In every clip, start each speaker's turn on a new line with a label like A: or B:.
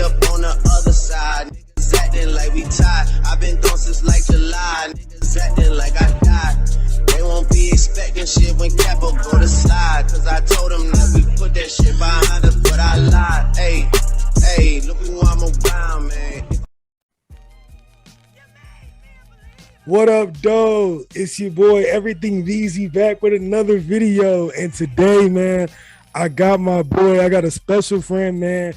A: up on the other side. Niggas acting like we tied. I've been gone since like July. Niggas acting like I died. They won't be expecting shit when Capo go to slide. Cause I told them that we put that shit behind us, but I lied. Hey, look who I'm around, man.
B: What up, doe? It's your boy, Everything Deezy, back with another video. And today, man, I got a special friend, man.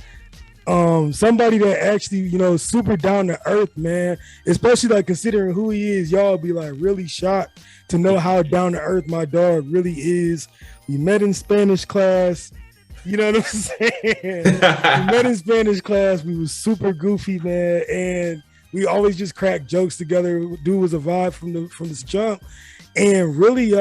B: Somebody that actually, super down to earth, man. Especially like considering who he is, y'all be like really shocked to know how down to earth my dog really is. We met in Spanish class. You know what I'm saying? We met in Spanish class. We was super goofy, man, and we always just crack jokes together. Dude was a vibe from this jump, and really, you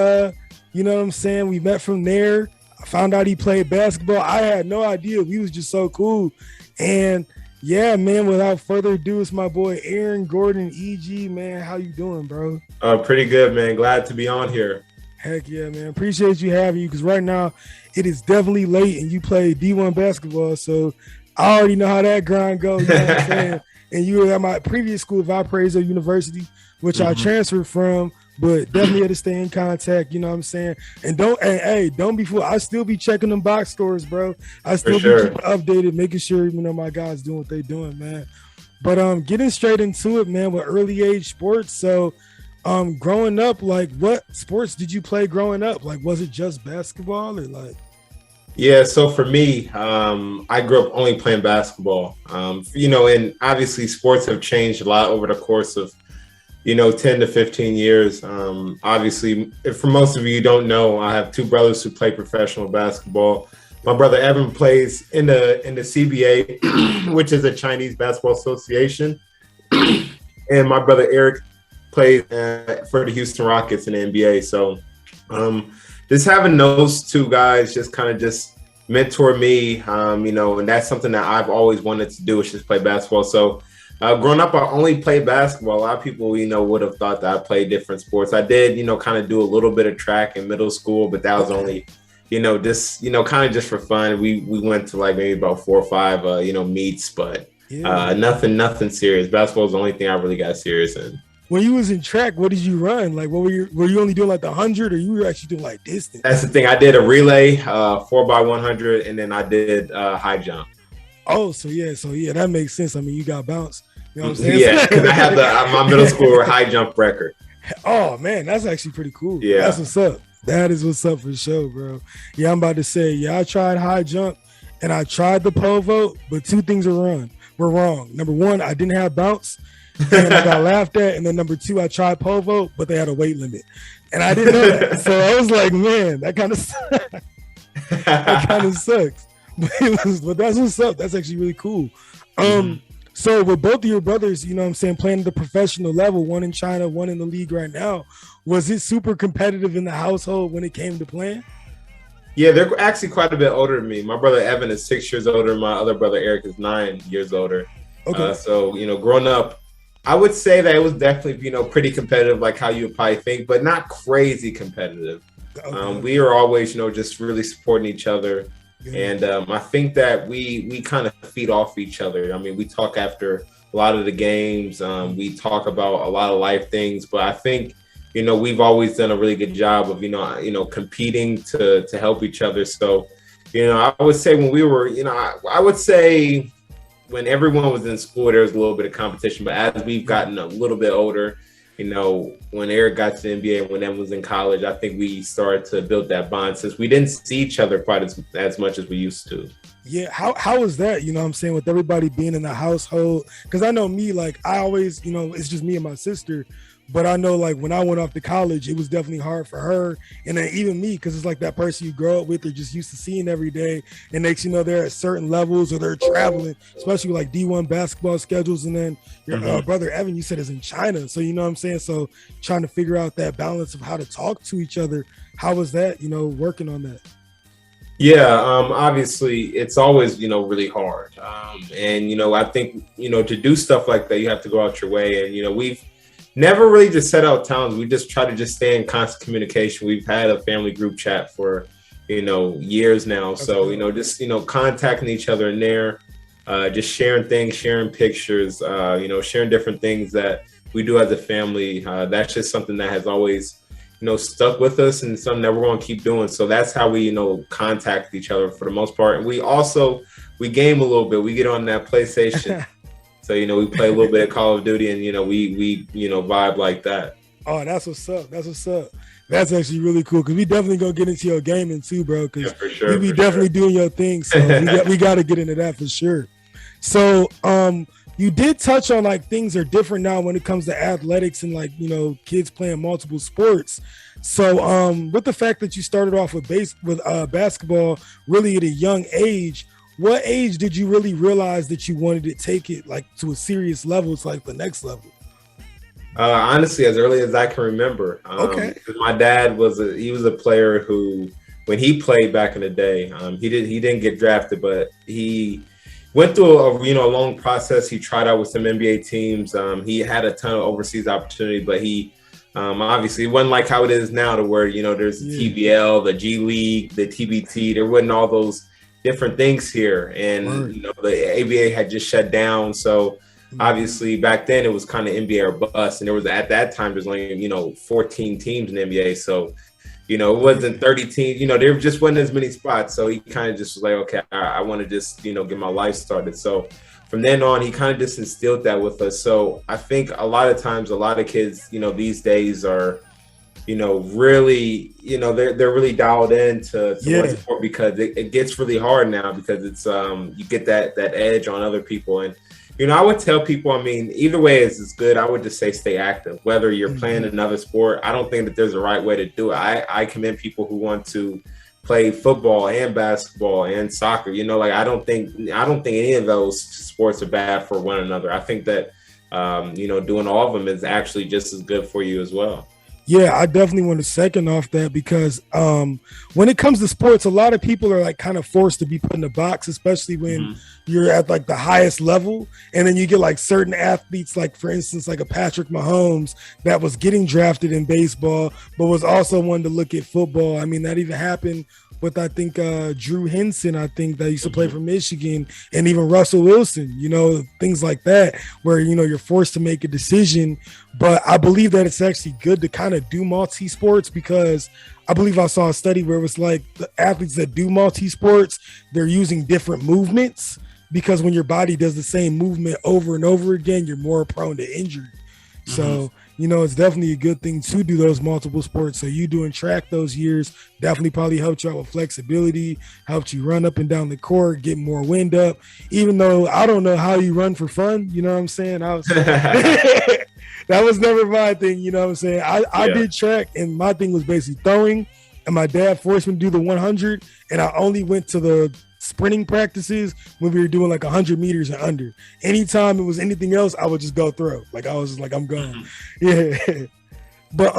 B: know what I'm saying? We met from there. I found out he played basketball. I had no idea. We was just so cool, and yeah, man. Without further ado, it's my boy Eron Gordon, EG, man. How you doing, bro?
C: Pretty good, man. Glad to be on here.
B: Heck yeah, man. Appreciate you having you, because right now it is definitely late, and you play D1 basketball, so I already know how that grind goes. You know what I'm saying? And you were at my previous school, Valparaiso University, which I transferred from, but definitely had to stay in contact. You know what I'm saying? And don't be fooled. I still be checking them box scores, bro. I still be keeping updated, making sure my guys doing what they doing, man. But getting straight into it, man, with early age sports. So growing up, like, what sports did you play growing up? Like, was it just basketball or like?
C: Yeah, so for me, I grew up only playing basketball, and obviously sports have changed a lot over the course of, 10 to 15 years. Obviously, for most of you don't know, I have two brothers who play professional basketball. My brother Evan plays in the CBA, which is a Chinese Basketball Association. And my brother Eric plays for the Houston Rockets in the NBA. So, just having those two guys just mentor me, and that's something that I've always wanted to do, is just play basketball. So growing up, I only played basketball. A lot of people, would have thought that I played different sports. I did, kind of do a little bit of track in middle school, but that was only, just for fun. We went to like maybe about 4 or 5, meets, but nothing serious. Basketball is the only thing I really got serious in.
B: When you was in track, what did you run? Like, were you only doing like the 100, or you were actually doing like distance?
C: That's the thing. I did a relay, 4x100, and then I did high jump.
B: Oh, so yeah, that makes sense. I mean, you got bounce. You know what I'm saying?
C: Yeah, because I had my middle school high jump record.
B: Oh man, that's actually pretty cool.
C: Yeah,
B: that's what's up. That is what's up for sure, bro. Yeah, I'm about to say, I tried high jump and I tried the pole vault, but two things were wrong. Number one, I didn't have bounce. And I got laughed at, and then number two, I tried pole vault, but they had a weight limit, and I didn't know that. So I was like, man, that kind of sucks. That kind of sucks. But that's what's up. That's actually really cool. So with both of your brothers, playing at the professional level, one in China, one in the league right now, was it super competitive in the household when it came to playing?
C: Yeah, they're actually quite a bit older than me. My brother Evan is 6 years older. My other brother Eric is 9 years older. Okay. So growing up, I would say that it was definitely, pretty competitive, like how you would probably think, but not crazy competitive. Okay. We were always, just really supporting each other. Yeah. And I think that we kind of feed off each other. I mean, we talk after a lot of the games. We talk about a lot of life things, but I think, we've always done a really good job of, competing to help each other. So, I would say when we were, I would say when everyone was in school, there was a little bit of competition, but as we've gotten a little bit older, when Eric got to the NBA and when Evan was in college, I think we started to build that bond, since we didn't see each other quite as much as we used to.
B: Yeah. How was that, with everybody being in the household? Because I know me, like, I always, it's just me and my sister. But I know, like, when I went off to college, it was definitely hard for her. And then even me, because it's like that person you grow up with or just used to seeing every day. And next, they're at certain levels or they're traveling, especially with like D1 basketball schedules. And then your brother, Evan, you said is in China. So, you know what I'm saying? So trying to figure out that balance of how to talk to each other. How was that, working on that?
C: Yeah, obviously it's always, really hard. And, I think, to do stuff like that, you have to go out your way. And, we've never really just set out towns. We just try to just stay in constant communication. We've had a family group chat for, years now. So, just, contacting each other in there. just sharing things, sharing pictures, sharing different things that we do as a family. That's just something that has always, stuck with us and something that we're going to keep doing. So that's how we, contact each other for the most part. And we game a little bit. We get on that PlayStation. So, we play a little bit of Call of Duty and, we vibe like that.
B: Oh, that's what's up. That's what's up. That's actually really cool because we definitely gonna get into your gaming too, bro. Because you be definitely doing your thing. So we got to get into that for sure. So you did touch on like things are different now when it comes to athletics and like, kids playing multiple sports. So with the fact that you started off with basketball really at a young age, what age did you really realize that you wanted to take it like to a serious level? It's like the next level.
C: Honestly, as early as I can remember.
B: Okay.
C: My dad was a player who, when he played back in the day, he didn't get drafted, but he went through a long process. He tried out with some NBA teams. He had a ton of overseas opportunity, but he obviously it wasn't like how it is now, to where there's the TBL, the G League, the TBT. There wasn't all those different things here, and the ABA had just shut down, so. Obviously, back then it was kind of NBA or bust, and there was at that time there's only 14 teams in the NBA, so it wasn't 30 teams. There just wasn't as many spots, so he kind of just was like, okay, I want to just get my life started. So from then on, he kind of just instilled that with us. So I think a lot of times, a lot of kids, these days are, really, they're really dialed into one sport because it gets really hard now because it's you get that edge on other people. And I would tell people, either way is good. I would just say stay active. Whether you're playing another sport, I don't think that there's a right way to do it. I commend people who want to play football and basketball and soccer. I don't think any of those sports are bad for one another. I think that doing all of them is actually just as good for you as well.
B: Yeah, I definitely want to second off that because when it comes to sports, a lot of people are like kind of forced to be put in a box, especially when you're at like the highest level. And then you get like certain athletes, like for instance, like a Patrick Mahomes that was getting drafted in baseball, but was also one to look at football. That even happened with, I think, Drew Henson, I think, that used to play for Michigan, and even Russell Wilson, things like that, where, you're forced to make a decision. But I believe that it's actually good to kind of do multi-sports because I believe I saw a study where it was like the athletes that do multi-sports, they're using different movements because when your body does the same movement over and over again, you're more prone to injury. So, it's definitely a good thing to do those multiple sports. So you doing track those years definitely probably helped you out with flexibility, helped you run up and down the court, get more wind up, even though I don't know how you run for fun. You know what I'm saying? That was never my thing. You know what I'm saying? I did track and my thing was basically throwing, and my dad forced me to do the 100, and I only went to the sprinting practices when we were doing like 100 meters and under. Anytime it was anything else, I would just go throw. Like I was just like, I'm gone. Yeah. But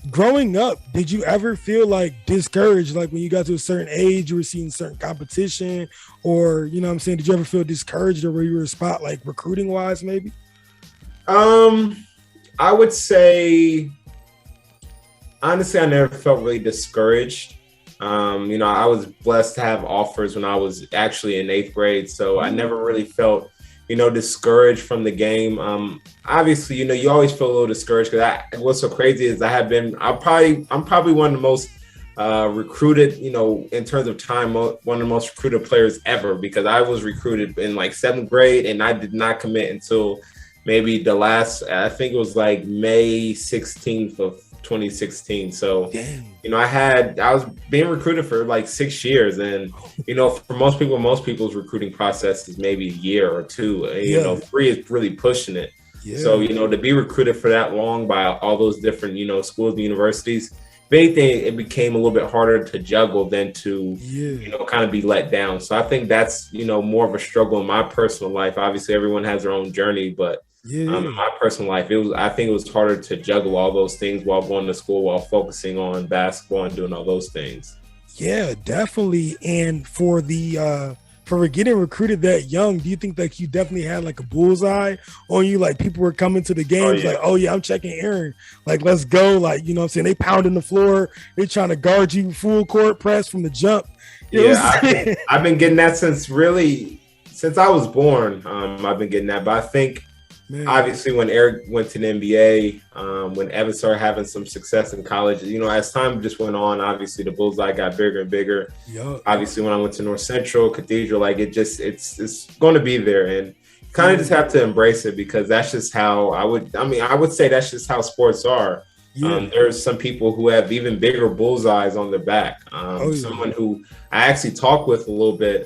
B: growing up, did you ever feel like discouraged? Like when you got to a certain age, you were seeing certain competition, or did you ever feel discouraged, or were you in a spot like recruiting wise maybe?
C: I would say honestly, I never felt really discouraged. I was blessed to have offers when I was actually in 8th grade. So I never really felt, discouraged from the game. Obviously, you always feel a little discouraged because what's so crazy is I'm probably one of the most recruited, in terms of time, one of the most recruited players ever, because I was recruited in like 7th grade and I did not commit until maybe the last, I think it was like May 16th of 2016. So, I was being recruited for like 6 years, and for most people's recruiting process is maybe a year or two. 3 is really pushing it. So to be recruited for that long by all those different schools and universities, if anything, it became a little bit harder to juggle than to kind of be let down. So I think that's more of a struggle in my personal life. Obviously everyone has their own journey, but in my personal life, I think it was harder to juggle all those things while going to school, while focusing on basketball and doing all those things.
B: Yeah, definitely. And for getting recruited that young, do you think like you definitely had like a bullseye on you? Like people were coming to the games like, oh yeah, I'm checking Eron. Like, let's go. Like, you know what I'm saying? They pounding the floor. They trying to guard you full court press from the jump.
C: I've been getting that since since I was born, I've been getting that. But I think obviously when Eric went to the NBA, when Evan started having some success in college, as time just went on, obviously the bullseye got bigger and bigger.
B: Yep.
C: Obviously when I went to North Central, Cathedral, it's going to be there, and kind of just have to embrace it, because that's just how I would say that's just how sports are. Yeah. There's some people who have even bigger bullseyes on their back. Someone who I actually talked with a little bit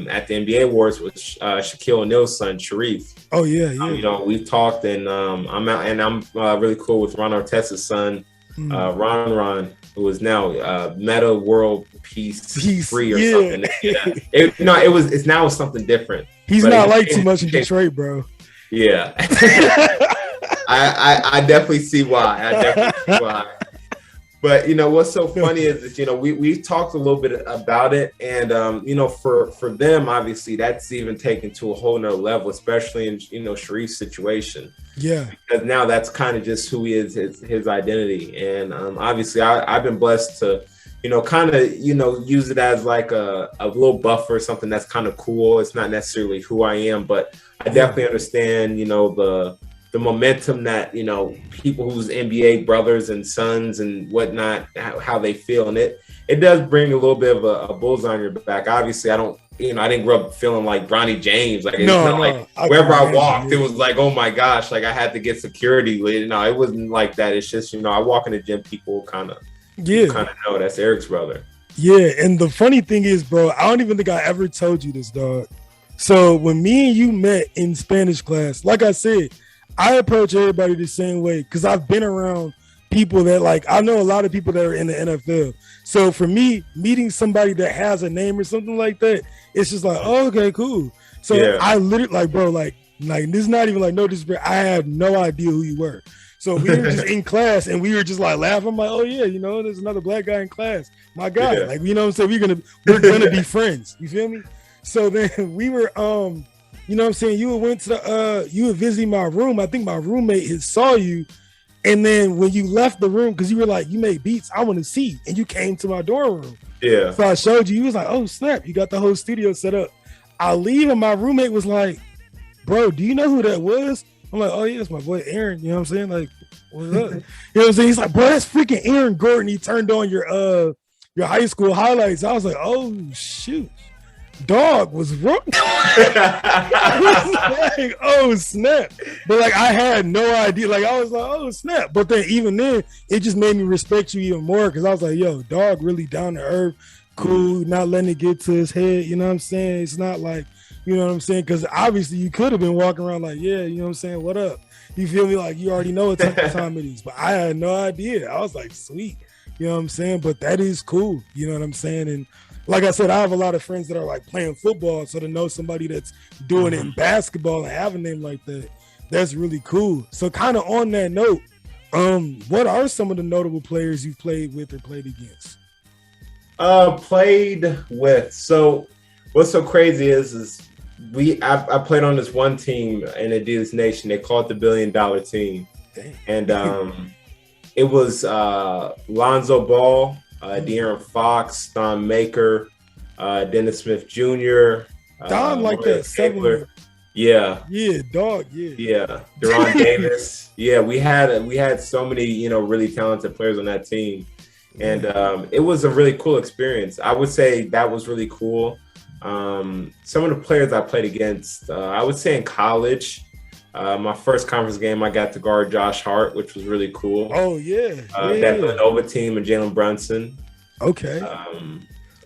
C: at the NBA Awards was Shaquille O'Neal's son, Sharif.
B: Oh yeah.
C: We've talked, and I'm out, and I'm really cool with Ron Artest's son, Ron, who is now Meta World Peace 3 or something. Yeah. It's now something different.
B: He's not like too much in Detroit, bro.
C: Yeah. I definitely see why. But what's so funny is we talked a little bit about it, and for them, obviously that's even taken to a whole nother level, especially in Sharif's situation.
B: Yeah,
C: because now that's kind of just who he is, his identity, and obviously I've been blessed to use it as like a little buffer, something that's kind of cool. It's not necessarily who I am, but I definitely understand the momentum that people whose NBA brothers and sons and whatnot, how they feel, and it does bring a little bit of a bullseye on your back. Obviously, I didn't grow up feeling like Bronny James. Like it's not like wherever I walked, it was like, oh my gosh, like I had to get security. It wasn't like that. It's just I walk in the gym, people kind of know that's Eric's brother.
B: Yeah, and the funny thing is, bro, I don't even think I ever told you this, dog. So when me and you met in Spanish class, like I said, I approach everybody the same way, because I've been around people that I know a lot of people that are in the NFL. So for me, meeting somebody that has a name or something like that, it's just like, oh, okay, cool. So yeah. I literally bro, this is not even no disrespect. I had no idea who you were. So we were just in class and we were just laughing. I'm like, oh yeah, there's another black guy in class. My guy, I'm saying? We're gonna be friends. You feel me? So then we were you went to you were visiting my room. I think my roommate had saw you, and then when you left the room, because you were like, you made beats, I want to see, and you came to my dorm room.
C: Yeah.
B: So I showed you. You was like, oh snap, you got the whole studio set up. I leave, and my roommate was like, bro, do you know who that was? I'm like, oh yeah, it's my boy Aaron. You know what I'm saying? Like, what's up? You know what I'm saying? He's like, bro, that's freaking Eron Gordon. He turned on your high school highlights. I was like, oh shoot. Dog was wrong. I was like, oh snap. But I had no idea. I was like, oh snap. But then even then, it just made me respect you even more, because I was like, yo, dog really down to earth, cool, not letting it get to his head. You know what I'm saying? It's not like, you know what I'm saying? Because obviously you could have been walking around like, yeah, you know what I'm saying? What up? You feel me? Like you already know what type of time it is. But I had no idea. I was like, sweet. You know what I'm saying? But that is cool. You know what I'm saying? And like I said, I have a lot of friends that are playing football, so to know somebody that's doing it in basketball and have a name like that, that's really cool. So kind of on that note, what are some of the notable players you've played with or played against?
C: Played with. So what's so crazy is I played on this one team in Adidas Nation. They call it the $1 billion team. Dang. And it was Lonzo Ball, De'Aaron Fox, Don Maker, Dennis Smith Jr.
B: Don that seven.
C: Yeah,
B: dog.
C: Yeah, Deron Davis. Yeah, we had so many really talented players on that team, and it was a really cool experience. I would say that was really cool. Some of the players I played against, I would say in college. My first conference game, I got to guard Josh Hart, which was really cool.
B: Oh, yeah.
C: That Villanova team and Jalen Brunson.
B: Okay.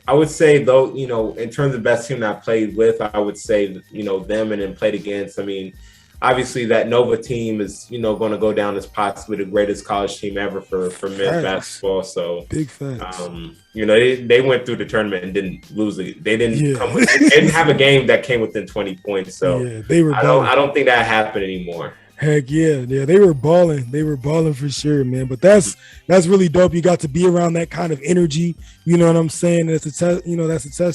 C: I would say, though, in terms of best team that I played with, I would say, them and then played against. I mean, obviously that Nova team is, going to go down as possibly the greatest college team ever for men's basketball. So
B: big facts.
C: They went through the tournament and didn't lose it. They didn't they didn't have a game that came within 20 points. So
B: they were.
C: I don't think that happened anymore.
B: Heck yeah, they were balling. They were balling for sure, man. But that's really dope. You got to be around that kind of energy. You know what I'm saying? That's a test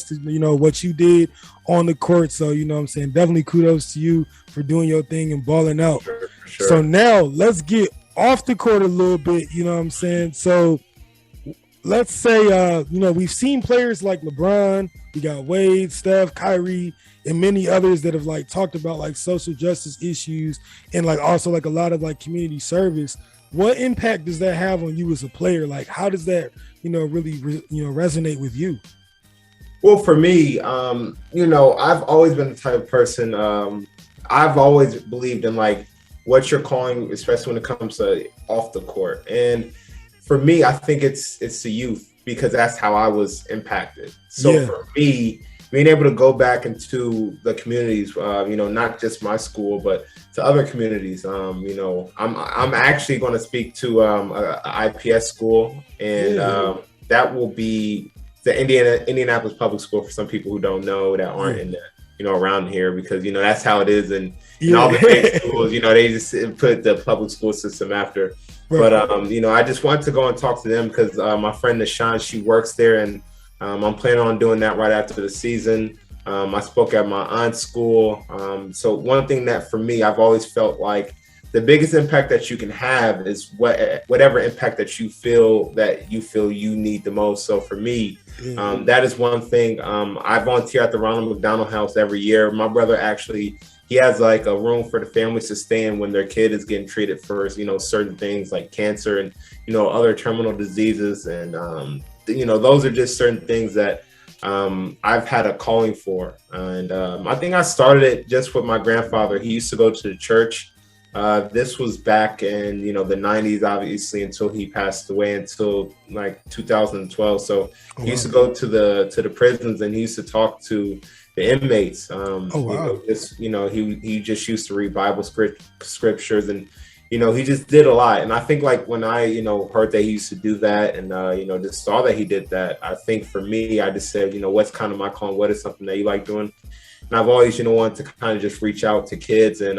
B: to what you did on the court. So you know what I'm saying. Definitely kudos to you for doing your thing and balling out.
C: Sure.
B: So now let's get off the court a little bit. You know what I'm saying? So let's say we've seen players like LeBron. We got Wade, Steph, Kyrie, and many others that have like talked about like social justice issues and like also like a lot of like community service. What impact does that have on you as a player? Like, how does that, really, resonate with you?
C: Well, for me, I've always been the type of person, I've always believed in like what you're calling, especially when it comes to off the court. And for me, I think it's the youth, because that's how I was impacted. So for me, being able to go back into the communities, not just my school, but to other communities, I'm actually going to speak to a IPS school, and that will be the Indianapolis Public School, for some people who don't know, that aren't in the, around here, because, that's how it is. And all the big schools, they just put the public school system after. Right. But, I just wanted to go and talk to them because my friend Nashawn, she works there, and I'm planning on doing that right after the season. I spoke at my aunt's school. So one thing that for me, I've always felt like the biggest impact that you can have is whatever impact that you feel you need the most. So for me, that is one thing. I volunteer at the Ronald McDonald House every year. My brother actually, he has like a room for the families to stay in when their kid is getting treated for, certain things like cancer and, other terminal diseases. And, those are just certain things that I've had a calling for. And I think I started it just with my grandfather. He used to go to the church. This was back in, the 90s, obviously, until he passed away, until like 2012. So he used to go to the prisons, and he used to talk to the inmates. He just used to read Bible scriptures, and, he just did a lot. And I think like when I, heard that he used to do that, and, just saw that he did that, I think for me, I just said, what's kind of my calling? What is something that you like doing? And I've always, wanted to kind of just reach out to kids and,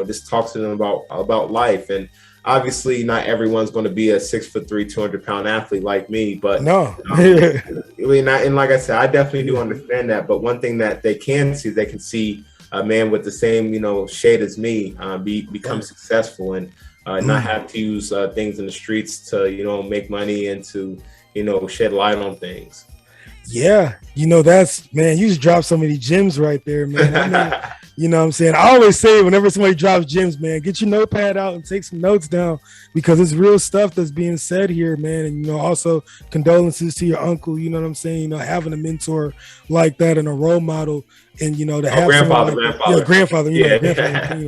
C: just talk to them about life. And obviously not everyone's going to be a 6'3", 200-pound athlete like me, but no. And like I said, I definitely do understand that. But one thing that they can see, they can see a man with the same, shade as me, become successful and not have to use things in the streets to, make money and to, shed light on things.
B: Yeah, that's, man, you just dropped so many gems right there, man. I mean, you know what I'm saying? I always say whenever somebody drops gems, man, get your notepad out and take some notes down, because it's real stuff that's being said here, man. And, also condolences to your uncle, you know what I'm saying? Having a mentor like that and a role model, and, to have grandfather,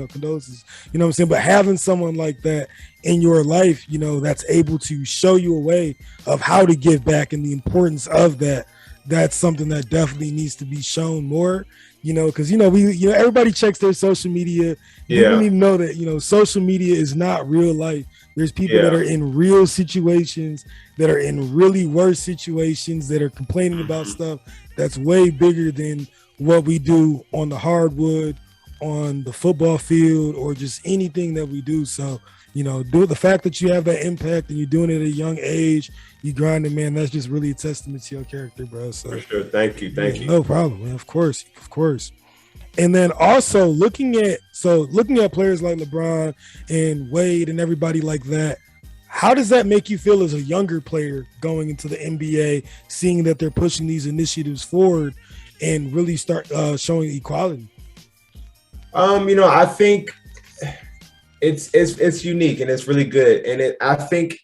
B: condolences, you know what I'm saying? But having someone like that in your life, that's able to show you a way of how to give back and the importance of that. That's something that definitely needs to be shown more, because, everybody checks their social media. You need to know that, social media is not real life. There's people that are in real situations, that are in really worse situations, that are complaining about stuff that's way bigger than what we do on the hardwood, on the football field, or just anything that we do. So, the fact that you have that impact and you're doing it at a young age, you grinding, man, that's just really a testament to your character, bro. So
C: for sure. Thank you.
B: No problem, man. Of course. And then also looking at players like LeBron and Wade and everybody like that, how does that make you feel as a younger player going into the NBA, seeing that they're pushing these initiatives forward and really start showing equality?
C: I think it's unique and it's really good. And I think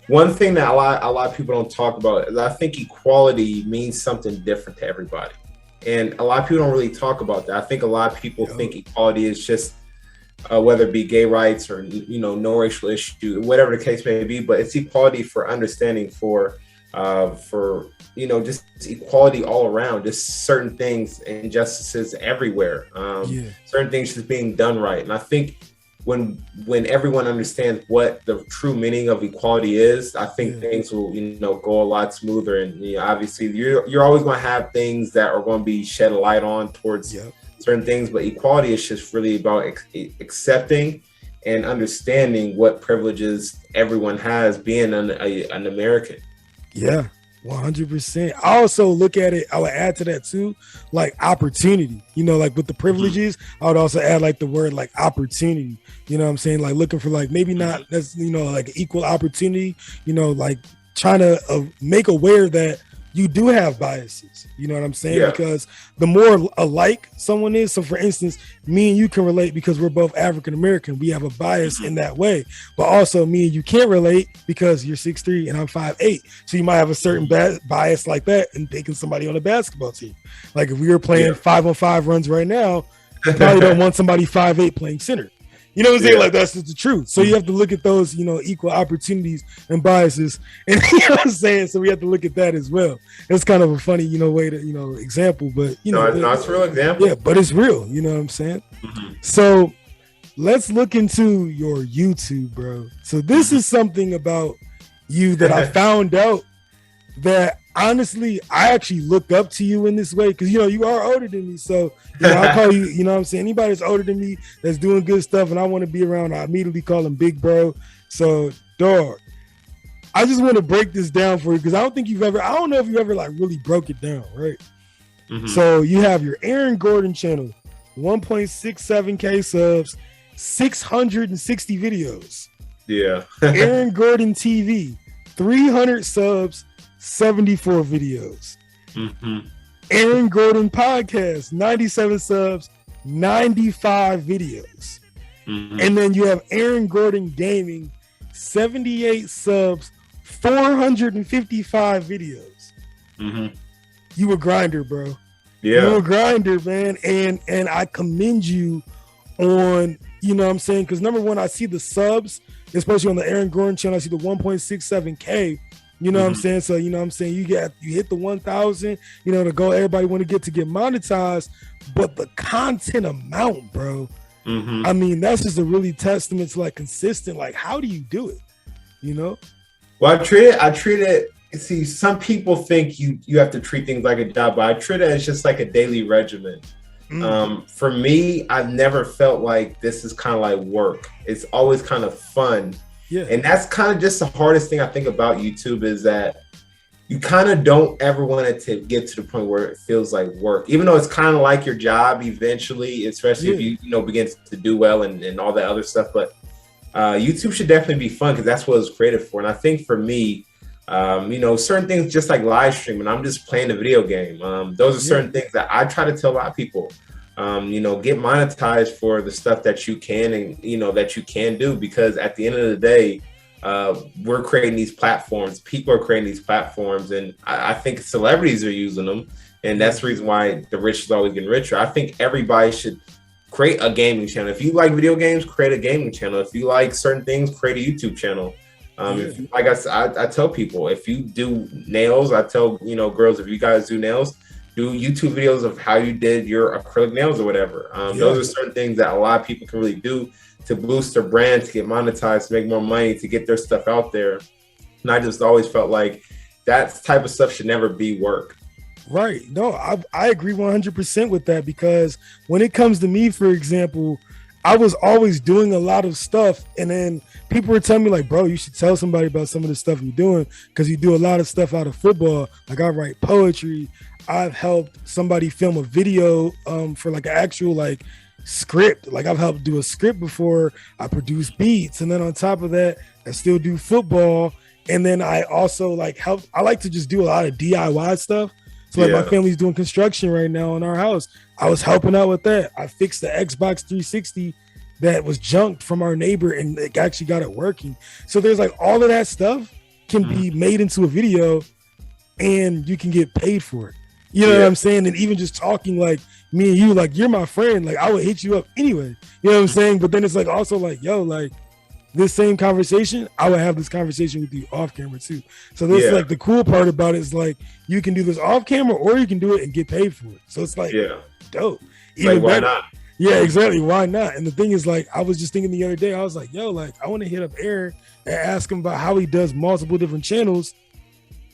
C: one thing that a lot of people don't talk about is I think equality means something different to everybody. And a lot of people don't really talk about that. I think a lot of people think equality is just whether it be gay rights or, no racial issue, whatever the case may be, but it's equality for understanding, for just equality all around, just certain things, injustices everywhere, certain things just being done right. And I think when everyone understands what the true meaning of equality is, I think things will, go a lot smoother. And obviously you're always going to have things that are going to be shed a light on towards certain things, but equality is just really about accepting and understanding what privileges everyone has being an American. Yeah.
B: 100%. I also look at it, I would add to that too, like opportunity, like with the privileges, I would also add like the word like opportunity, you know what I'm saying? Like looking for like, maybe not, that's, like equal opportunity, like trying to make aware that you do have biases. You know what I'm saying?
C: Yeah.
B: Because the more alike someone is, so for instance, me and you can relate because we're both African American. We have a bias in that way. But also me and you can't relate because you're 6'3" and I'm 5'8". So you might have a certain bias like that in taking somebody on a basketball team. Like if we were playing 5-on-5 runs right now, you probably don't want somebody 5'8" playing center. You know what I'm saying? Like that's just the truth. So you have to look at those, equal opportunities and biases. And you know what I'm saying? So we have to look at that as well. It's kind of a funny, way to, example, but
C: no, it's a real example.
B: Yeah, but it's real. You know what I'm saying? Mm-hmm. So let's look into your YouTube, bro. So this is something about you that I found out that honestly, I actually look up to you in this way because, you are older than me. So, I call you, you know what I'm saying? Anybody that's older than me that's doing good stuff and I want to be around, I immediately call him big bro. So, dog, I just want to break this down for you because I don't know if you ever like really broke it down, right? Mm-hmm. So you have your Eron Gordon channel, 1.67K subs, 660 videos.
C: Yeah.
B: Eron Gordon TV, 300 subs, 74 videos. Mm-hmm. Eron Gordon podcast, 97 subs, 95 videos. Mm-hmm. And then you have Eron Gordon Gaming, 78 subs, 455 videos. Mm-hmm. You a grinder, bro. Yeah. You a grinder, man. And I commend you on, you know what I'm saying? Because number one, I see the subs, especially on the Eron Gordon channel, I see the 1.67K. You know what I'm saying? So, you know what I'm saying? You hit the 1,000, the goal everybody want to get monetized, but the content amount, bro. Mm-hmm. I mean, that's just a really testament to like consistent, like how do you do it?
C: Well, I treat it, see, some people think you have to treat things like a job, but I treat it as just like a daily regimen. Mm-hmm. For me, I've never felt like this is kind of like work. It's always kind of fun. Yeah. And that's kind of just the hardest thing I think about YouTube is that you kind of don't ever want it to get to the point where it feels like work, even though it's kind of like your job eventually, especially if you begin to do well and all that other stuff. But YouTube should definitely be fun because that's what it's created for. And I think for me, certain things just like live streaming, I'm just playing a video game. Those are certain things that I try to tell a lot of people. Get monetized for the stuff that you can and that you can do, because at the end of the day, we're creating these platforms. People are creating these platforms, and I think celebrities are using them, and that's the reason why the rich is always getting richer. I think everybody should create a gaming channel. If you like video games, create a gaming channel. If you like certain things, create a YouTube channel. If you, like I tell people, if you do nails, I tell girls, if you guys do nails, do YouTube videos of how you did your acrylic nails or whatever. Those are certain things that a lot of people can really do to boost their brand, to get monetized, to make more money, to get their stuff out there. And I just always felt like that type of stuff should never be work.
B: Right. No, I agree 100% with that, because when it comes to me, for example, I was always doing a lot of stuff, and then people were telling me like, bro, you should tell somebody about some of the stuff you're doing, because you do a lot of stuff out of football. Like I write poetry. I've helped somebody film a video for like an actual like script. Like I've helped do a script before. I produce beats, and then on top of that, I still do football. And then I also like I like to just do a lot of DIY stuff. So like my family's doing construction right now in our house. I was helping out with that. I fixed the Xbox 360 that was junked from our neighbor, and it actually got it working. So there's like all of that stuff can be made into a video, and you can get paid for it. You know what I'm saying? And even just talking like me and you, like you're my friend, like I would hit you up anyway. You know what I'm saying? But then it's like also like, yo, like this same conversation, I would have this conversation with you off camera too. So this like the cool part about it is like you can do this off camera, or you can do it and get paid for it. So it's like dope. Even
C: like, why
B: better.
C: not?
B: Yeah, exactly. Why not? And the thing is, like, I was just thinking the other day, I was like, yo, like I want to hit up Eron and ask him about how he does multiple different channels.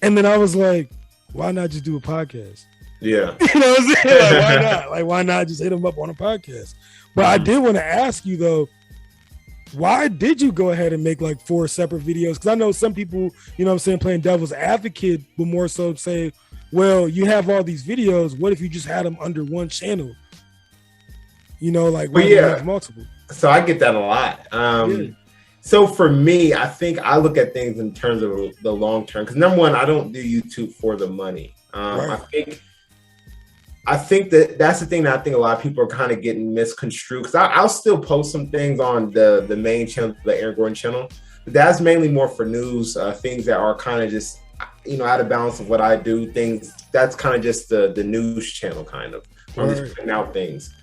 B: And then I was like, why not just do a podcast?
C: Yeah.
B: You know what I'm saying? Like, why not? Like, why not just hit him up on a podcast? But I did want to ask you though, why did you go ahead and make like 4 separate videos? Because I know some people, you know what I'm saying, playing devil's advocate, but more so say, well, you have all these videos. What if you just had them under one channel? You know, like, why do you have multiple?
C: So I get that a lot. So for me, I think I look at things in terms of the long term. Because number one, I don't do YouTube for the money.
B: Right.
C: I think that's the thing that I think a lot of people are kind of getting misconstrued. Because I'll still post some things on the main channel, the Eron Gordon channel. But that's mainly more for news, things that are kind of just, out of balance of what I do. Things that's kind of just the news channel kind of. I'm just putting out things.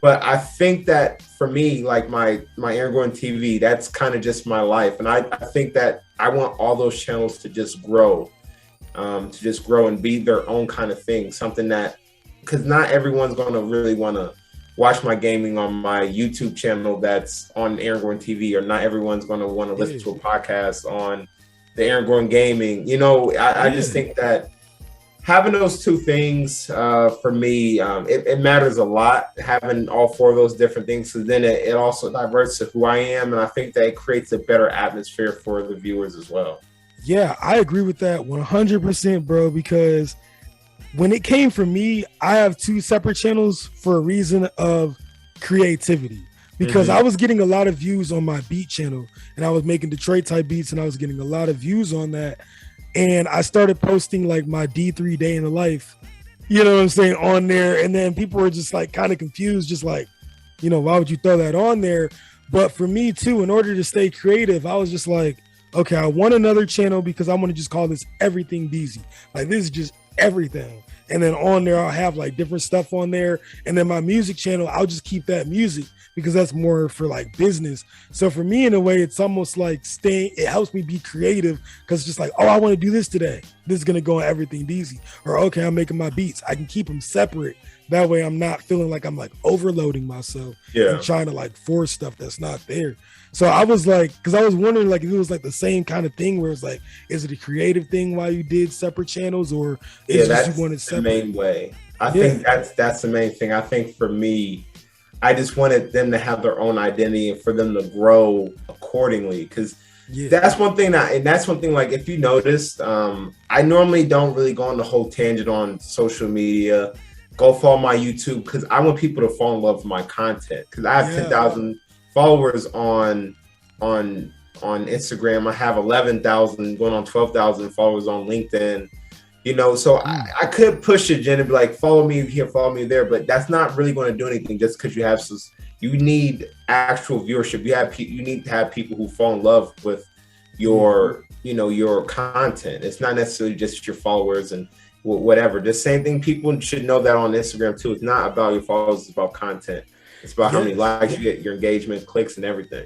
C: But I think that for me, like my Eron Gordon TV, that's kind of just my life. And I think that I want all those channels to just grow and be their own kind of thing. Something that, because not everyone's going to really want to watch my gaming on my YouTube channel that's on Eron Gordon TV, or not everyone's going to want to listen to a podcast on the Eron Gordon Gaming. I just think that having those two things, for me, it matters a lot, having all four of those different things. So then it also diverts to who I am. And I think that it creates a better atmosphere for the viewers as well. Yeah,
B: I agree with that 100%, bro, because when it came from me, I have two separate channels for a reason of creativity. Because I was getting a lot of views on my beat channel, and I was making Detroit type beats, and I was getting a lot of views on that. And I started posting like my D3 day in the life, on there. And then people were just like kind of confused, just like, why would you throw that on there? But for me too, in order to stay creative, I was just like, okay, I want another channel because I want to just call this Everything Deezy. Like, this is just everything. And then on there, I'll have like different stuff on there. And then my music channel, I'll just keep that music because that's more for like business. So for me, in a way, it's almost like it helps me be creative, because it's just like, oh, I want to do this today. This is going to go on Everything Deezy. Or, okay, I'm making my beats. I can keep them separate. That way I'm not feeling like I'm like overloading myself and trying to like force stuff that's not there. So I was like, because I was wondering like if it was like the same kind of thing where it's like, is it a creative thing why you did separate channels, or is
C: that's
B: you wanted separate?
C: The main way. I think that's the main thing. I think for me, I just wanted them to have their own identity and for them to grow accordingly. Because that's one thing like, if you noticed, I normally don't really go on the whole tangent on social media. Go follow my YouTube, because I want people to fall in love with my content. Because I have 10,000 followers on Instagram. I have 11,000 going on 12,000 followers on LinkedIn. So I could push it, Jen, and be like, follow me here, follow me there, but that's not really going to do anything just because you need actual viewership. You need to have people who fall in love with your content. It's not necessarily just your followers and whatever. The same thing, people should know that on Instagram too. It's not about your followers, it's about content. It's about how many likes you get, your engagement, clicks, and everything.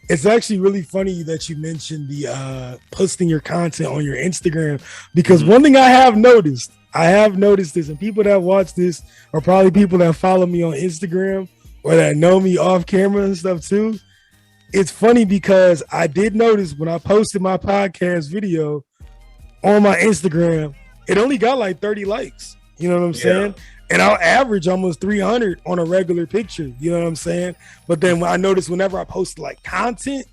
B: It's actually really funny that you mentioned the posting your content on your Instagram, because one thing I have noticed this, and people that watch this are probably people that follow me on Instagram or that know me off camera and stuff too. It's funny because I did notice when I posted my podcast video on my Instagram, it only got like 30 likes. You know what I'm saying? And I'll average almost 300 on a regular picture. You know what I'm saying? But then I noticed whenever I post like content,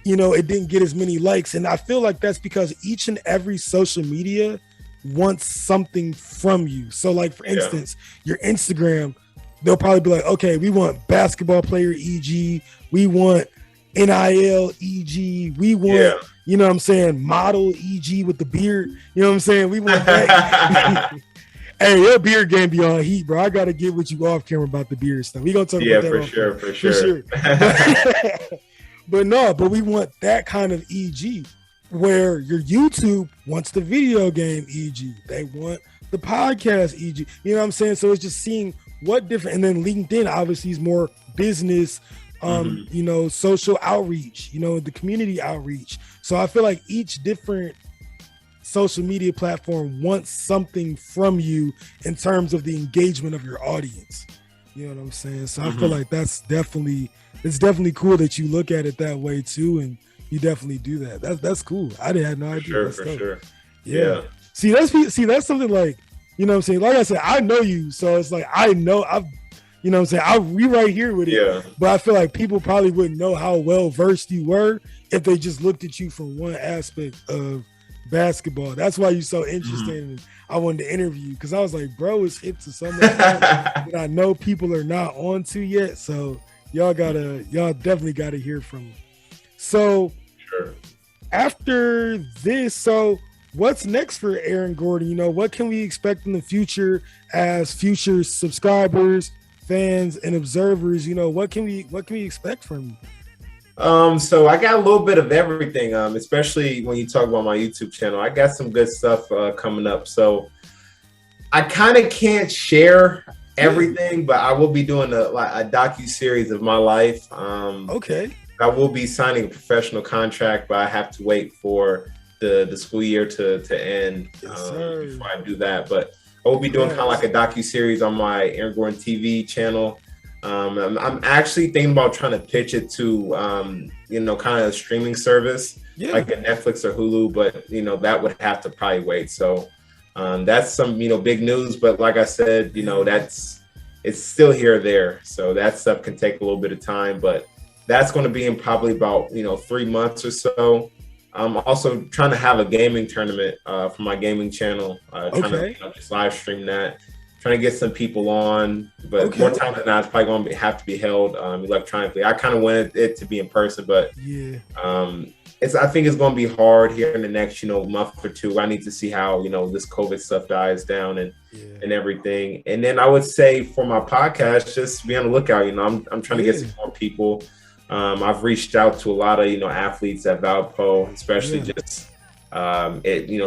B: it didn't get as many likes. And I feel like that's because each and every social media wants something from you. So like, for instance, your Instagram, they'll probably be like, okay, we want basketball player EG. We want NIL EG. We want, model EG with the beard. You know what I'm saying? We want that. Hey, your beard game be on heat, bro. I gotta get with you off camera about the beard stuff. We gonna talk about that. For sure. But we want that kind of EG, where your YouTube wants the video game EG. They want the podcast EG. You know what I'm saying? So it's just seeing what different, and then LinkedIn obviously is more business, social outreach, the community outreach. So I feel like each different social media platform wants something from you in terms of the engagement of your audience. You know what I'm saying? So I feel like it's definitely cool that you look at it that way too, and you definitely do that. That's cool. I didn't have no idea.
C: For sure.
B: Yeah. See, that's something like, you know what I'm saying? Like I said, I know you, so it's like I know we right here with it. Yeah. But I feel like people probably wouldn't know how well versed you were if they just looked at you from one aspect of basketball. That's why you're so interesting. And I wanted to interview you because I was like, bro, it's hip to so much that I know people are not on to yet. So y'all definitely gotta hear from him. So
C: Sure.
B: after this, so what's next for Eron Gordon? You know, what can we expect in the future as future subscribers, fans, and observers? You know, what can we expect from you?
C: So I got a little bit of everything, especially when you talk about my YouTube channel. I got some good stuff coming up. So I kind of can't share everything, but I will be doing a docu-series of my life.
B: Okay.
C: I will be signing a professional contract, but I have to wait for the school year to end before I do that. But I will be doing kind of like a docu-series on my Eron Gordon TV channel. I'm actually thinking about trying to pitch it to, kind of a streaming service like a Netflix or Hulu, but, that would have to probably wait. So that's some, big news. But like I said, it's still here or there. So that stuff can take a little bit of time, but that's going to be in probably about, 3 months or so. I'm also trying to have a gaming tournament for my gaming channel, trying to just live stream that. Trying to get some people on, but more time than not, it's probably going to have to be held electronically. I kind of wanted it to be in person, but I think it's going to be hard here in the next month or two. I need to see how this COVID stuff dies down and everything. And then I would say for my podcast, just be on the lookout. I'm trying to get some more people. I've reached out to a lot of athletes at Valpo, especially just.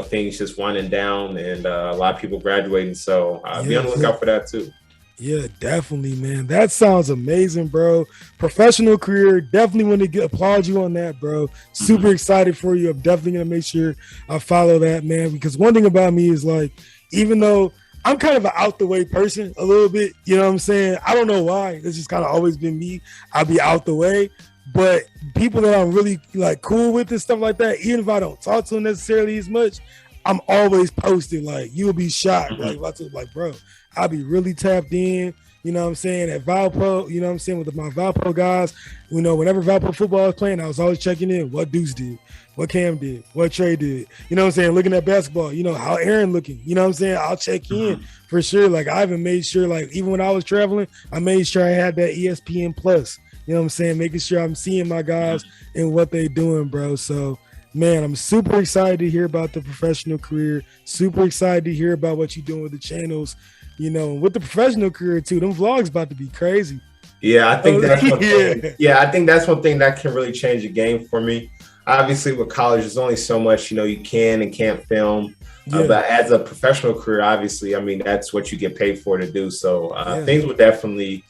C: Things just winding down and a lot of people graduating. So be on the lookout for that too.
B: Yeah, definitely, man. That sounds amazing, bro. Professional career. Definitely want to applaud you on that, bro. Super excited for you. I'm definitely going to make sure I follow that, man. Because one thing about me is like, even though I'm kind of an out the way person a little bit, you know what I'm saying? I don't know why. It's just kind of always been me. I'll be out the way. But people that I'm really like cool with and stuff like that, even if I don't talk to them necessarily as much, I'm always posting. Like, you'll be shocked. Like, bro, I'll be really tapped in. You know what I'm saying? At Valpo, you know what I'm saying? With my Valpo guys, whenever Valpo football was playing, I was always checking in. What Deuce did, what Cam did, what Trey did. You know what I'm saying? Looking at basketball, how Aaron looking. You know what I'm saying? I'll check in for sure. Like, I even made sure, like, even when I was traveling, I made sure I had that ESPN Plus. You know what I'm saying? Making sure I'm seeing my guys and what they doing, bro. So, man, I'm super excited to hear about the professional career. Super excited to hear about what you're doing with the channels. With the professional career too. Them vlogs about to be crazy.
C: Yeah, I think that's one thing. Yeah, I think that's one thing that can really change the game for me. Obviously, with college, there's only so much you can and can't film. But as a professional career, obviously, I mean that's what you get paid for to do. So things would definitely.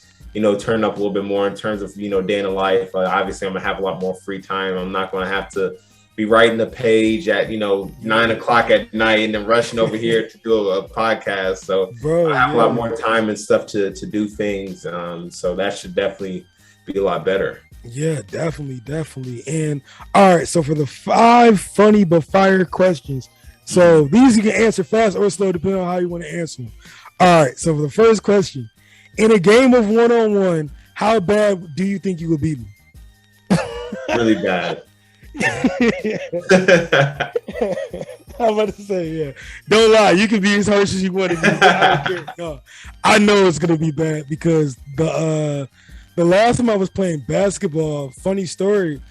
C: Turn up a little bit more in terms of, day in the life. Obviously, I'm going to have a lot more free time. I'm not going to have to be writing a page at, 9 o'clock at night and then rushing over here to do a podcast. So I have a lot more time and stuff to do things. So that should definitely be a lot better.
B: Yeah, definitely. And all right, so for the 5 funny but fire questions. So these you can answer fast or slow, depending on how you want to answer them. All right, so for the first question. In a game of one-on-one, how bad do you think you will beat me?
C: Really bad.
B: I'm about to say, yeah. Don't lie. You can be as harsh as you want to be. I don't care. No, I know it's gonna be bad because the last time I was playing basketball, funny story,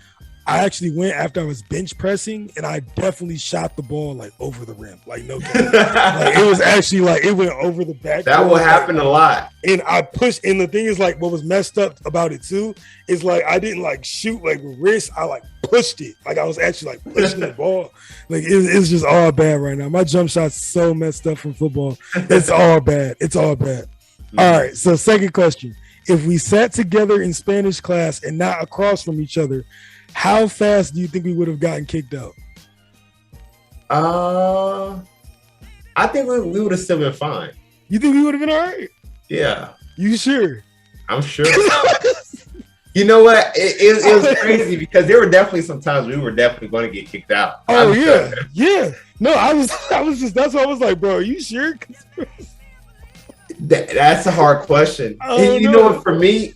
B: I actually went after I was bench pressing and I definitely shot the ball like over the rim. Like no kidding. Like it was actually like it went over the back.
C: That will happen a lot.
B: And I pushed, and the thing is like what was messed up about it too is like I didn't like shoot like with wrist, I like pushed it. Like I was actually like pushing the ball. Like it's just all bad right now. My jump shot's so messed up from football. It's all bad. All right, so second question. If we sat together in Spanish class and not across from each other, how fast do you think we would have gotten kicked out?
C: I think we would have still been fine.
B: You think we would have been all right?
C: Yeah.
B: You sure?
C: I'm sure. You know what? It was crazy because there were definitely some times we were definitely going to get kicked out.
B: Oh yeah. No, I was just. That's why I was like, bro, are you sure?
C: That's a hard question. And you know what? For me,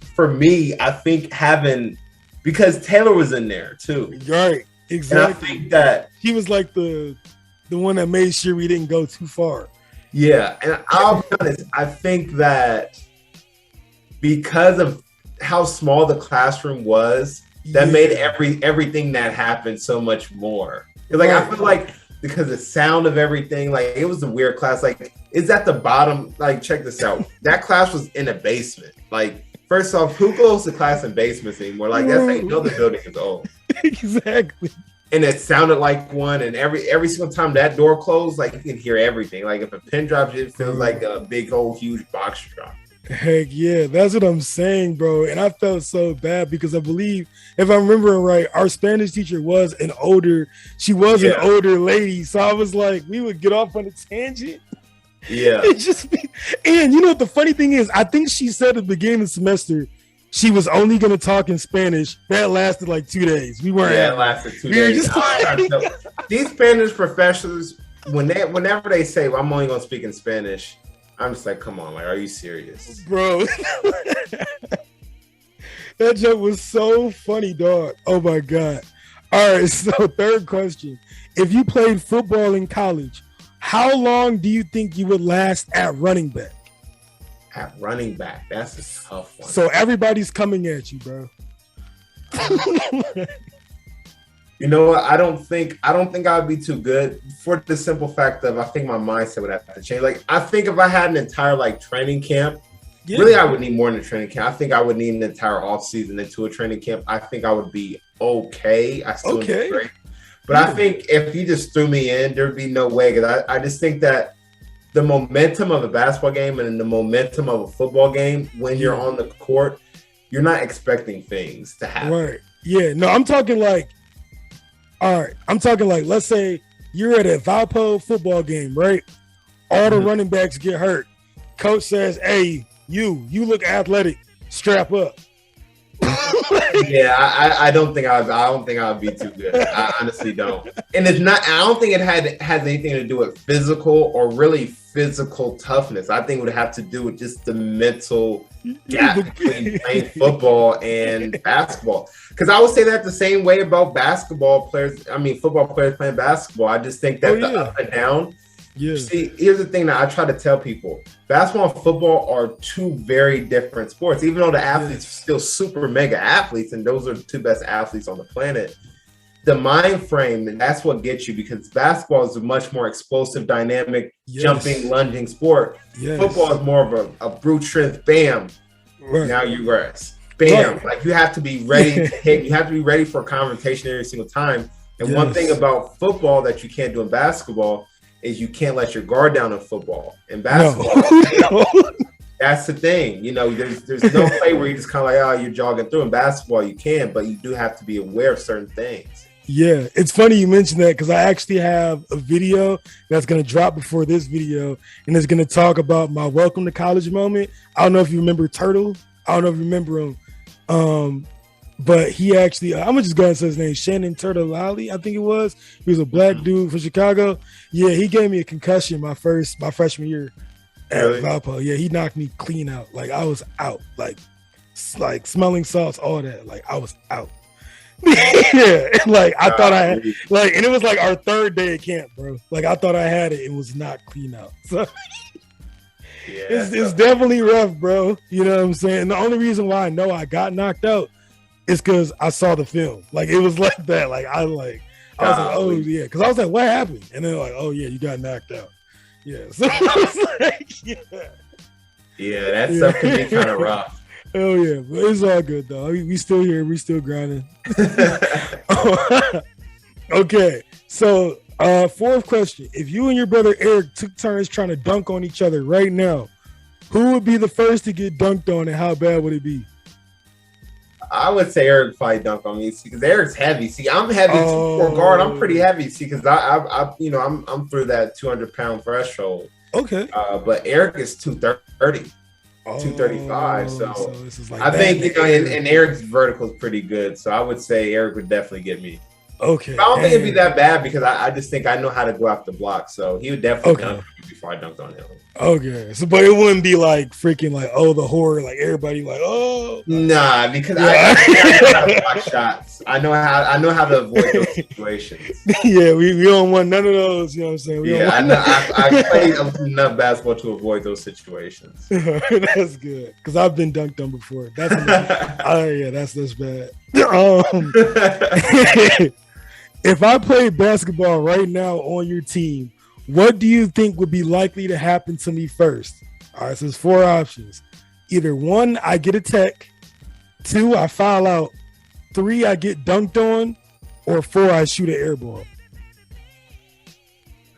C: I think because Taylor was in there too.
B: Right. Exactly.
C: And I think that
B: he was like the one that made sure we didn't go too far.
C: Yeah, and I'll be honest. I think that because of how small the classroom was, that made everything that happened so much more. Like I feel like because the sound of everything, like it was a weird class. Like it's at the bottom. Like check this out. That class was in a basement. Like first off, who goes to class in basements anymore? Like that's how you know the building is old.
B: Exactly.
C: And it sounded like one. And every single time that door closed, like you can hear everything. Like if a pin drops, it feels like a big old huge box drop.
B: Heck yeah, that's what I'm saying, bro. And I felt so bad because I believe, if I'm remembering right, our Spanish teacher was an older lady. So I was like, we would get off on a tangent.
C: Yeah.
B: And you know what the funny thing is? I think she said at the beginning of the semester she was only going to talk in Spanish. That lasted like 2 days. We weren't.
C: Yeah, it lasted 2 days. These Spanish professors, whenever they say, well, I'm only going to speak in Spanish, I'm just like, come on, like, are you serious?
B: Bro. That joke was so funny, dog. Oh my God. All right, so third question. If you played football in college, how long do you think you would last at running back?
C: At running back, that's a tough one.
B: So everybody's coming at you, bro.
C: You know what? I don't think I'd be too good for the simple fact of I think my mindset would have to change. Like I think if I had an entire like training camp, really I would need more than a training camp. I think I would need an entire off season into a training camp. I think I would be okay. I still would be great. But I think if you just threw me in, there'd be no way. Because I just think that the momentum of a basketball game and the momentum of a football game, when you're on the court, you're not expecting things to happen.
B: Right. Yeah. No, I'm talking like, all right. I'm talking like, let's say you're at a Valpo football game, right? All the running backs get hurt. Coach says, hey, you look athletic. Strap up.
C: Yeah, I don't think I would be too good. I honestly don't. And it's not. I don't think it has anything to do with physical or really physical toughness. I think it would have to do with just the mental gap between playing football and basketball. Because I would say that the same way about basketball players. I mean, football players playing basketball. I just think that the up and down. Yeah. See, here's the thing that I try to tell people. Basketball and football are two very different sports. Even though the athletes are still super mega athletes, and those are the two best athletes on the planet, the mind frame, and that's what gets you, because basketball is a much more explosive, dynamic, jumping, lunging sport. Football is more of a brute strength, bam, now you rest. Bam. Like you have to be ready to hit. You have to be ready for a confrontation every single time. And one thing about football that you can't do in basketball is you can't let your guard down in football. In basketball, that's the thing. You know, there's no play where you just kind of like, oh, you're jogging through. In basketball, you can, but you do have to be aware of certain things. Yeah,
B: it's funny you mentioned that because I actually have a video that's going to drop before this video, and it's going to talk about my welcome to college moment. I don't know if you remember Turtle. I don't know if you remember him. But he actually, I'm gonna just go ahead and say his name, Shannon Turtle Lally, I think it was. He was a black dude from Chicago. Yeah, he gave me a concussion my freshman year at Valpo. Yeah, he knocked me clean out. Like I was out, like smelling salts, all that. Like I was out. Yeah, like I thought I had, like, and it was like our third day at camp, bro. Like I thought I had it. It was not clean out. So it's definitely rough, bro. You know what I'm saying? And the only reason why I know I got knocked out it's because I saw the film. Like it was like that. Like I was like, oh yeah, because I was like, what happened? And they're like, oh yeah, you got knocked out. Yeah. So I was like,
C: yeah, that stuff can be kind of rough.
B: Oh yeah, but it's all good though. I mean, we still here, we still grinding. Okay, so fourth question: if you and your brother Eric took turns trying to dunk on each other right now, who would be the first to get dunked on, and how bad would it be?
C: I would say Eric probably dunk on me because Eric's heavy. See, I'm heavy too for guard. I'm pretty heavy. See, because I'm through that 200-pound threshold.
B: Okay.
C: But Eric is 230, 235. So this is like I think and Eric's vertical is pretty good. So I would say Eric would definitely get me.
B: Okay.
C: But I don't think it'd be that bad because I just think I know how to go after the block. So he would definitely dunk before I dunked on him.
B: Okay, so but it wouldn't be like freaking like, oh, the horror, like everybody like, oh,
C: nah, because I know how to block shots. I know how to avoid those situations.
B: Yeah, we don't want none of those. You know what I'm saying?
C: I played enough basketball to avoid those situations.
B: That's good because I've been dunked on before. That's that's bad. If I played basketball right now on your team, what do you think would be likely to happen to me first? All right, so there's 4 options. Either 1, I get a tech. 2, I foul out. 3, I get dunked on. Or 4, I shoot an air ball.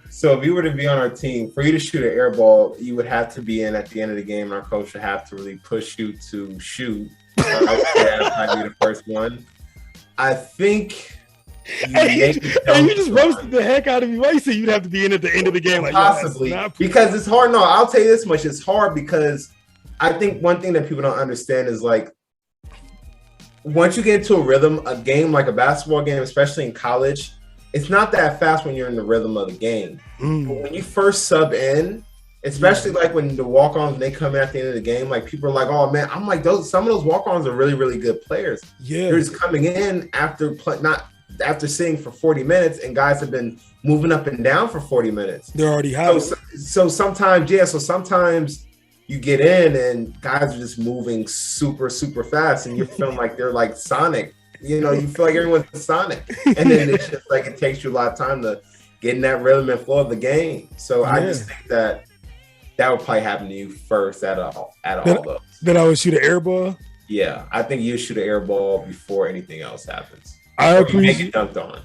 C: So if you were to be on our team, for you to shoot an air ball, you would have to be in at the end of the game, and our coach would have to really push you to shoot. I would say that'd be the first one. I think...
B: you just roasted the heck out of me. Why you say you'd have to be in at the end of the game? Like,
C: possibly, because it's hard. No, I'll tell you this much: it's hard because I think one thing that people don't understand is like once you get into a rhythm, a game like a basketball game, especially in college, it's not that fast when you're in the rhythm of the game. But when you first sub in, especially like when the walk-ons they come in at the end of the game, like people are like, "Oh man," I'm like, some of those walk-ons are really, really good players.
B: Yeah,
C: they're just coming in after sitting for 40 minutes, and guys have been moving up and down for 40 minutes.
B: They're already hot.
C: So sometimes you get in and guys are just moving super, super fast, and you're feeling like they're like Sonic. You know, you feel like everyone's Sonic. And then it's just like it takes you a lot of time to get in that rhythm and flow of the game. So I just think that would probably happen to you first at all those.
B: That I would shoot an air ball?
C: Yeah, I think you shoot an air ball before anything else happens.
B: I appreciate
C: you get dunked on.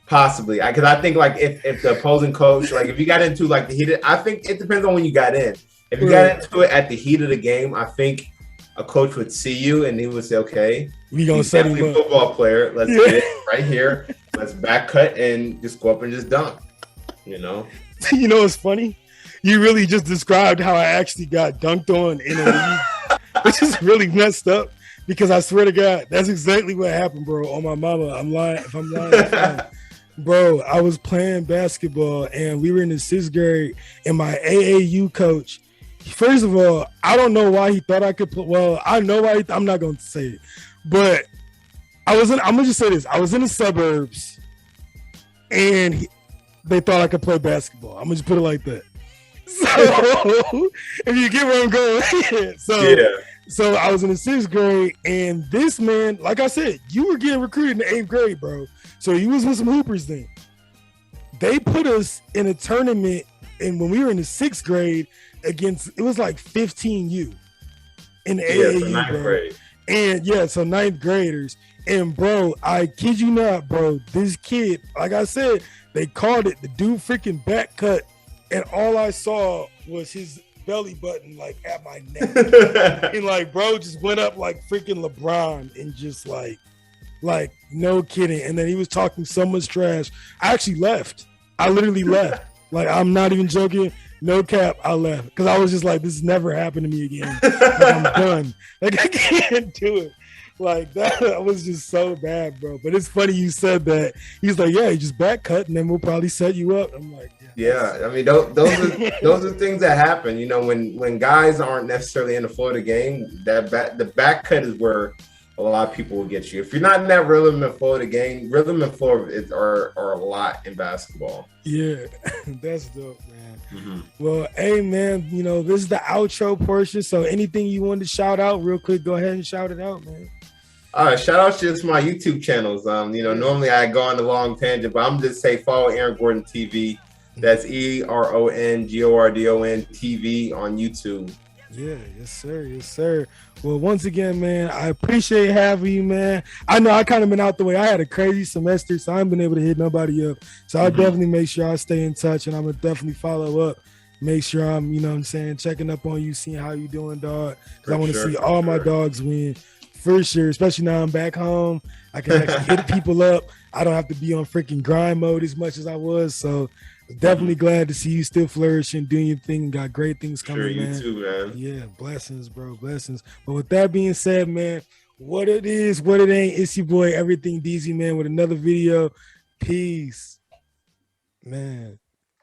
C: Possibly, because I think like if the opposing coach, like if you got into like the heat, I think it depends on when you got in. If you got into it at the heat of the game, I think a coach would see you and he would say, "Okay,
B: we gonna set him up.
C: Football player. Let's get it right here. Let's back cut and just go up and just dunk." You know.
B: You know what's funny? You really just described how I actually got dunked on in a league, which is really messed up. Because I swear to God, that's exactly what happened, bro. On my mama, I'm lying. If I'm lying, bro, I was playing basketball and we were in the 6th grade, and my AAU coach. First of all, I don't know why he thought I could play. Well, I know why. I'm not going to say it, but I'm gonna just say this. I was in the suburbs, and they thought I could play basketball. I'm gonna just put it like that. So, if you get where I'm going, So I was in the 6th grade, and this man, like I said, you were getting recruited in the 8th grade, bro. So you was with some hoopers then. They put us in a tournament, and when we were in the 6th grade, against it was like 15U in the AAU,
C: so 9th grade.
B: And so 9th graders. And bro, I kid you not, bro, this kid, like I said, they called it the dude freaking back cut, and all I saw was his belly button like at my neck. And like bro just went up like freaking LeBron and just like no kidding. And then he was talking so much trash. I actually left. I literally left. Like I'm not even joking. No cap, I left. Because I was just like, this has never happened to me again. Like, I'm done. Like I can't do it. Like that was just so bad, bro. But it's funny you said that. He's like, yeah, you just back cut and then we'll probably set you up. I'm like,
C: yeah. I mean, those are things that happen. You know, when guys aren't necessarily in the flow of the game, the back cut is where a lot of people will get you. If you're not in that rhythm and flow of the game, rhythm and flow are a lot in basketball.
B: Yeah, that's dope, man. Mm-hmm. Well, hey, man, you know, this is the outro portion. So anything you wanted to shout out real quick, go ahead and shout it out, man.
C: All right, shout out to just my YouTube channels. You know, normally I go on a long tangent, but I'm just say follow Eron Gordon TV. That's ERON GORDON TV on YouTube.
B: Yeah, yes, sir. Well, once again, man, I appreciate having you, man. I know I kind of been out the way. I had a crazy semester, so I haven't been able to hit nobody up. So I'll definitely make sure I stay in touch, and I'm going to definitely follow up. Make sure I'm, you know what I'm saying, checking up on you, seeing how you doing, dog. Because I want to see all my dogs win. For sure, especially now I'm back home. I can actually hit people up. I don't have to be on freaking grind mode as much as I was. So definitely glad to see you still flourishing, doing your thing, and got great things coming, man.
C: You too, man.
B: Yeah, blessings, bro, blessings. But with that being said, man, what it is, what it ain't, it's your boy, Everything Deezy, man, with another video. Peace, man.